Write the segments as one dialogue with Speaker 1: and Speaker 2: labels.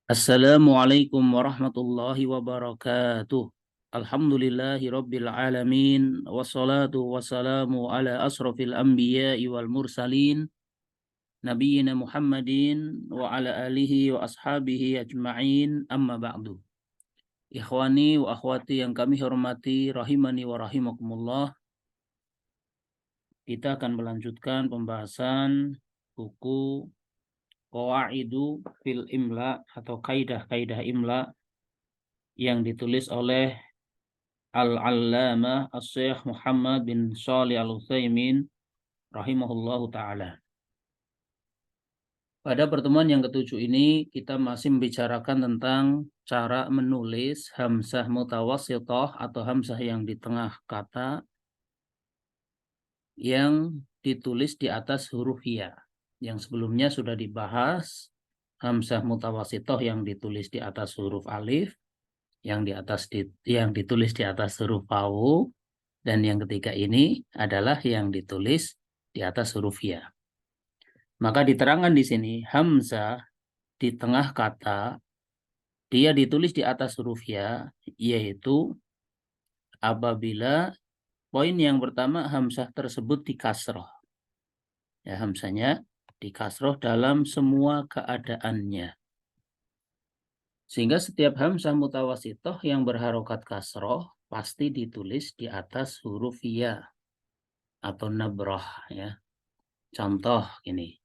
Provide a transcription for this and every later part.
Speaker 1: Assalamualaikum warahmatullahi wabarakatuh. Alhamdulillahi rabbil alamin. Wassalatu wassalamu ala asrafil anbiya'i wal mursalin. Nabiyyina Muhammadin wa ala alihi wa ashabihi ajma'in. Amma ba'du. Ikhwani wa akhwati yang kami hormati, rahimani wa rahimakumullah. Kita akan melanjutkan pembahasan buku Qawaidu fil Imla atau kaidah-kaidah Imla yang ditulis oleh Al-Allamah As-Syeikh Muhammad bin Shalih Al-Utsaimin rahimahullahu taala. Pada pertemuan yang ketujuh ini kita masih membicarakan tentang cara menulis hamzah mutawassithah atau hamzah yang di tengah kata yang ditulis di atas huruf ya. Yang sebelumnya sudah dibahas hamzah mutawassithah yang ditulis di atas huruf alif, yang ditulis di atas huruf wawu, dan yang ketiga ini adalah yang ditulis di atas huruf ya. Maka diterangkan di sini hamzah di tengah kata dia ditulis di atas huruf ya, yaitu apabila poin yang pertama hamzah tersebut dikasroh. Ya, hamzahnya dikasroh dalam semua keadaannya. Sehingga setiap hamzah mutawassithah yang berharokat kasroh pasti ditulis di atas huruf ya atau nabroh ya. Contoh ini.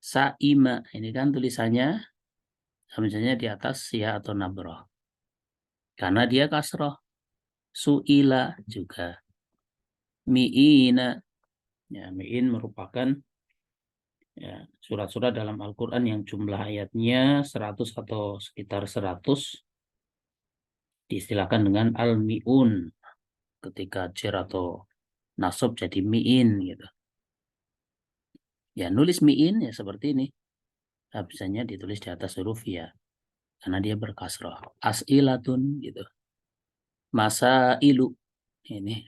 Speaker 1: Sa'ima, ini kan tulisannya hamzahnya di atas ya atau nabroh. Karena dia kasroh. Su'ila juga. Mi'ina. Ya, mi'in merupakan ya, surat-surat dalam Al-Quran yang jumlah ayatnya 100 atau sekitar 100 diistilahkan dengan al-mi'un ketika jar atau nasab jadi mi'in gitu. Ya, nulis mi'in ya seperti ini. Hamzahnya ditulis di atas huruf ya karena dia berkasroh. As'ilatun gitu. Masailu ini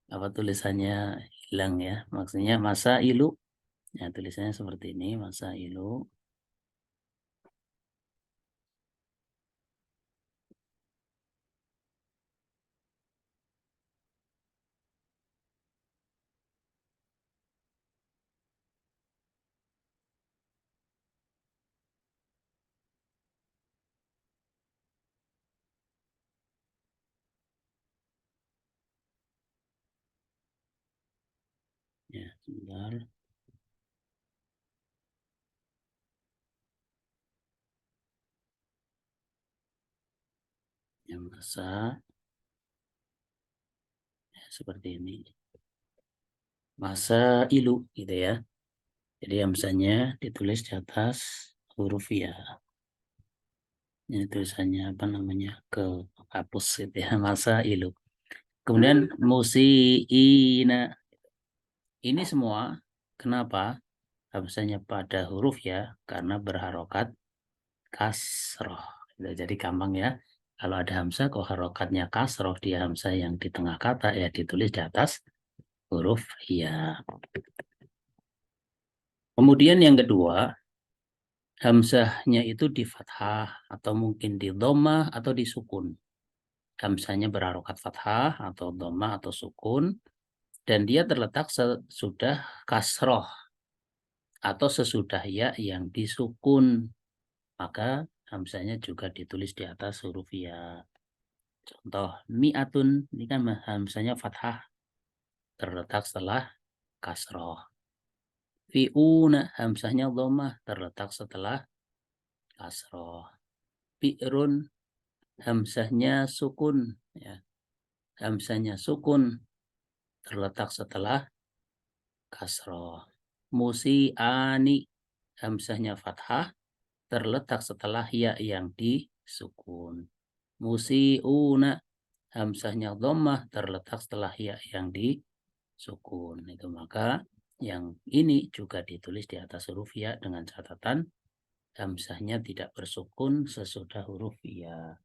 Speaker 1: apa tulisannya hilang ya, maksudnya masailu ya, tulisannya seperti ini masailu. Ya, sebentar. Yang masa ya, seperti ini masailu gitu ya. Jadi hamzahnya ditulis di atas huruf ya. Ini tulisannya apa namanya ke hapus gitu ya, masailu. Kemudian musiina. Ini semua kenapa hamzahnya pada huruf ya? Karena berharokat kasroh. Jadi gampang ya. Kalau ada hamzah kok harokatnya kasroh, dia hamzah yang di tengah kata ya ditulis di atas huruf ya. Kemudian yang kedua, hamzahnya itu di fathah atau mungkin di dhammah atau di sukun. Hamzahnya berharokat fathah atau dhammah atau sukun dan dia terletak sesudah kasroh atau sesudah ya yang disukun, maka hamzahnya juga ditulis di atas huruf ya. Contoh mi'atun, ini kan hamzahnya fathah terletak setelah kasroh. Fi'una hamzahnya dhammah terletak setelah kasroh. Bi'run hamzahnya sukun ya. Hamzahnya sukun terletak setelah kasroh. Musi'ani hamzahnya fathah terletak setelah ya yang disukun. Musi'una hamzahnya dhammah terletak setelah ya yang disukun. Itu maka yang ini juga ditulis di atas huruf ya dengan catatan hamzahnya tidak bersukun sesudah huruf ya.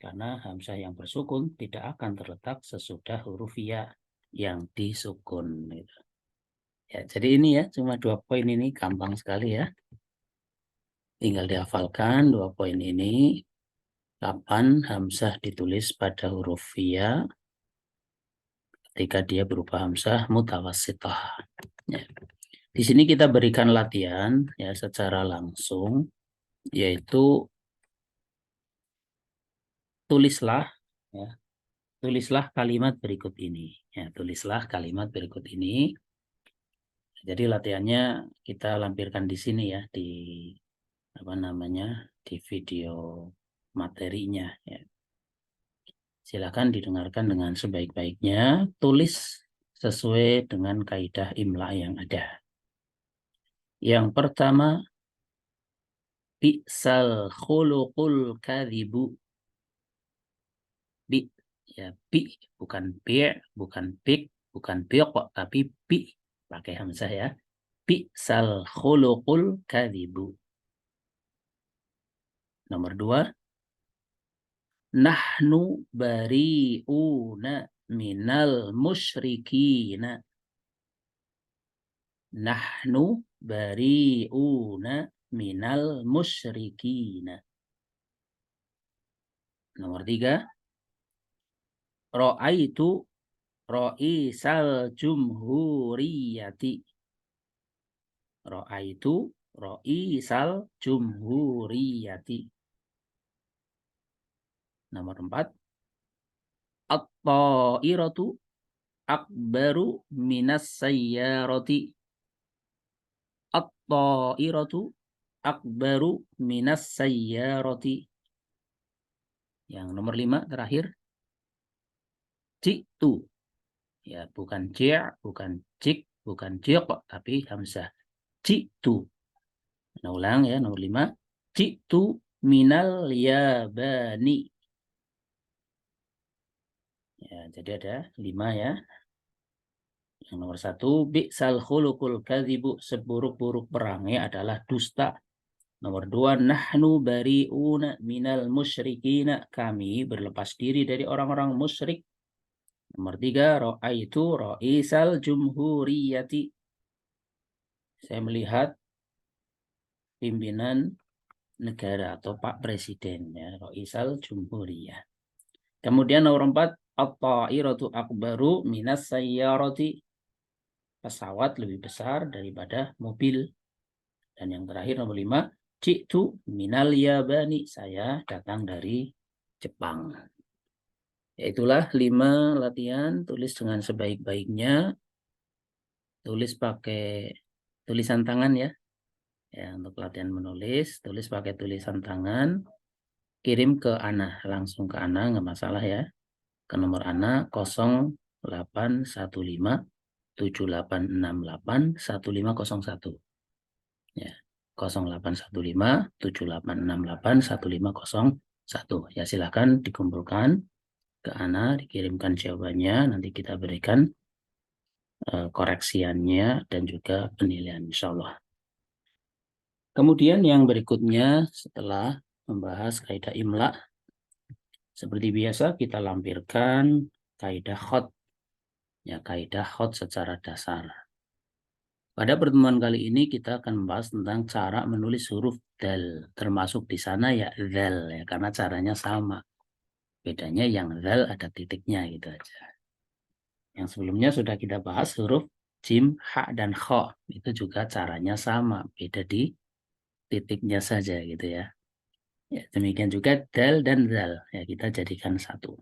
Speaker 1: Karena hamzah yang bersukun tidak akan terletak sesudah huruf ya yang disukun. Gitu. Ya, jadi ini ya cuma 2 poin ini gampang sekali ya. Tinggal dihafalkan 2 poin ini. Kapan hamzah ditulis pada huruf ya ketika dia berupa hamzah mutawassithah. Ya. Di sini kita berikan latihan ya secara langsung, yaitu tulislah ya, tulislah kalimat berikut ini. Ya, tulislah kalimat berikut ini. Jadi latihannya kita lampirkan di sini ya, di apa namanya, di video materinya ya. Silakan didengarkan dengan sebaik-baiknya, tulis sesuai dengan kaidah imla yang ada. Yang pertama, bi'sal khuluqul kadhibu. Bi, ya bi, bukan bi, bukan pik, bukan piok, tapi bi, pakai hamzah ya. Bi'sal khuluqul kadhibu. Nomor 2, nahnu bari'una minal musyrikina. Nahnu bari'una minal musyrikina. Nomor 3, ra'aitu ra'isal jumhuriyati. Ra'aitu ra'isal jumhuriyati. Nomor 4, at-ta'iratu akbaru minas sayyarati. At-ta'iratu akbaru minas sayyarati. Yang nomor 5 terakhir, jitu. Ya, bukan ji', bukan cik, bukan jiq, tapi hamzah. Jitu. Nah, ulang ya, nomor 5. Jitu minal yabani. Ya, jadi ada 5 ya. Yang nomor 1, bi'sal khuluqul kadhibu, seburuk-buruk perangai adalah dusta. Nomor 2, nahnu bari'una minal musyrikina, kami berlepas diri dari orang-orang musyrik. Nomor 3, ra'aitu ra'isal jumhuriyati, saya melihat pimpinan negara atau Pak Presiden ya, Ra'isal Jumhuriyah. Kemudian nomor 4, at-ta'iratu akbaru minas sayyarati, pesawat lebih besar daripada mobil. Dan yang terakhir nomor 5, jitu minal yabani, saya datang dari Jepang. Yaitulah 5 latihan, tulis dengan sebaik-baiknya, tulis pakai tulisan tangan ya. Ya, untuk latihan menulis, tulis pakai tulisan tangan, kirim ke Ana, langsung ke Ana, nggak masalah ya. Ke nomor Ana 081578681501. Ya, 081578681501. Ya, silakan dikumpulkan ke Ana, dikirimkan jawabannya, nanti kita berikan koreksiannya dan juga penilaian insya Allah. Kemudian yang berikutnya setelah membahas kaidah imla, seperti biasa kita lampirkan kaidah khot. Ya, kaidah khot secara dasar. Pada pertemuan kali ini kita akan membahas tentang cara menulis huruf dal, termasuk di sana ya zal ya, karena caranya sama. Bedanya yang zal ada titiknya gitu aja. Yang sebelumnya sudah kita bahas huruf jim, ha dan kho, itu juga caranya sama, beda di titiknya saja gitu ya. Ya, demikian juga dal dan zal. Ya, kita jadikan satu.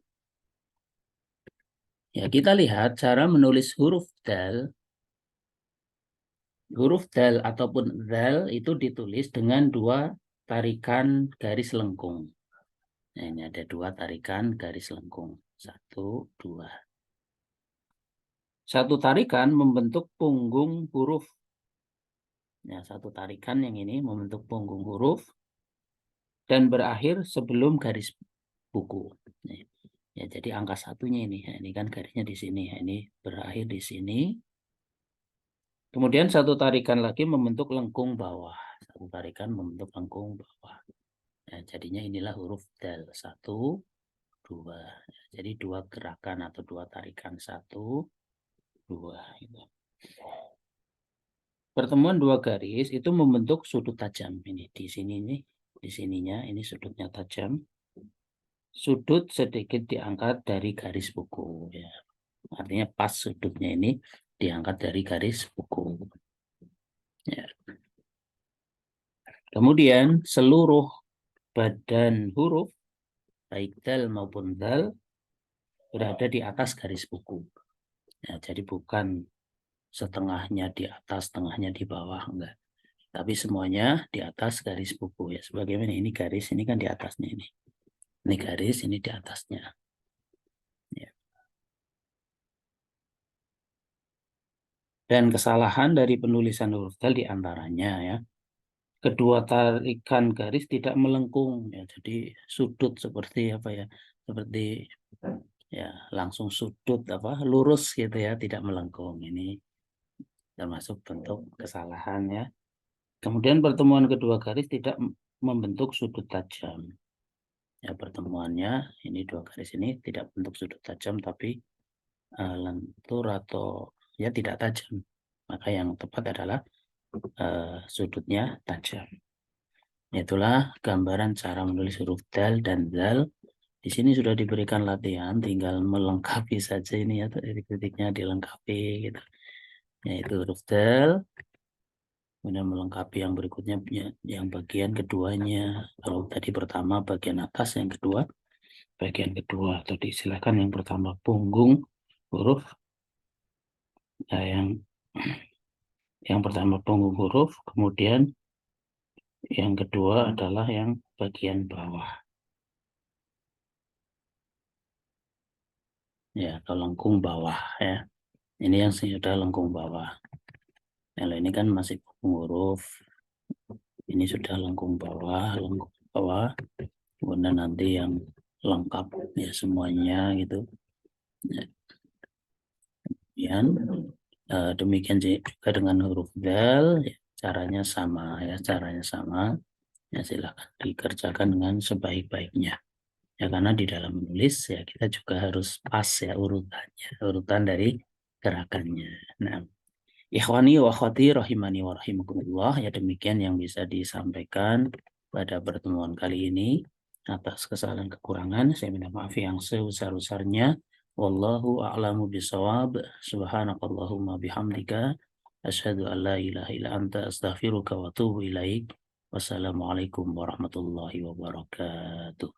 Speaker 1: Ya, kita lihat cara menulis huruf dal. Huruf dal ataupun zal itu ditulis dengan 2 tarikan garis lengkung. Nah, ini ada 2 tarikan garis lengkung. 1, 2. Satu tarikan membentuk punggung huruf. Nah, satu tarikan yang ini membentuk punggung huruf dan berakhir sebelum garis buku. Nah, ya, jadi angka 1-nya ini. Nah, ini kan garisnya di sini. Nah, ini berakhir di sini. Kemudian satu tarikan lagi membentuk lengkung bawah. Satu tarikan membentuk lengkung bawah. Nah, jadinya inilah huruf dal. 1, 2. Jadi 2 gerakan atau 2 tarikan. 1, 2. Gitu. pertemuan dua garis itu membentuk sudut tajam. Ini di sini nih, di sininya ini sudutnya tajam. Sudut sedikit diangkat dari garis buku ya. Artinya pas sudutnya ini diangkat dari garis buku. Ya. Kemudian seluruh badan huruf baik dal maupun dal berada di atas garis buku. Ya, jadi bukan setengahnya di atas, setengahnya di bawah, enggak. Tapi semuanya di atas garis buku ya. Sebagaimana ini garis, ini kan di atasnya ini. Ini garis, ini di atasnya. Ya. Dan kesalahan dari penulisan huruf dal di antaranya ya. Kedua tarikan garis tidak melengkung ya. Jadi sudut seperti apa ya? Seperti ya langsung sudut apa lurus gitu ya, tidak melengkung. Ini termasuk bentuk kesalahan ya. Kemudian pertemuan kedua garis tidak membentuk sudut tajam. Ya, pertemuannya ini dua garis ini tidak bentuk sudut tajam tapi lentur atau ya tidak tajam. Maka yang tepat adalah sudutnya tajam. Itulah gambaran cara menulis huruf dal dan zal. Di sini sudah diberikan latihan, tinggal melengkapi saja ini ya, titik-titiknya dilengkapi gitu. Yaitu huruf dal, kemudian melengkapi yang berikutnya yang bagian keduanya. Kalau tadi pertama bagian atas, yang kedua bagian kedua, atau diistilahkan yang pertama punggung huruf, nah, yang pertama punggung huruf, kemudian yang kedua adalah yang bagian bawah. Ya, atau lengkung bawah ya. Ini yang sudah lengkung bawah. Kalau ini kan masih punggung huruf. Ini sudah lengkung bawah, kemudian nanti yang lengkap ya semuanya gitu. Ya. Demikian juga dengan huruf dal, ya, caranya sama ya, caranya sama. Ya silakan dikerjakan dengan sebaik-baiknya. Ya karena di dalam menulis ya kita juga harus pas ya urutannya, urutan dari gerakannya. Nah, ikhwani wa akhwati rahimani wa rahimakumullah, ya demikian yang bisa disampaikan pada pertemuan kali ini. Atas kesalahan kekurangan saya minta maaf yang sebesar-besarnya. Wallahu a'lamu bishawab. Subhanakallahumma bihamdika asyhadu an la ilaha illa anta astaghfiruka wa atubu ilaik. Wassalamualaikum warahmatullahi wabarakatuh.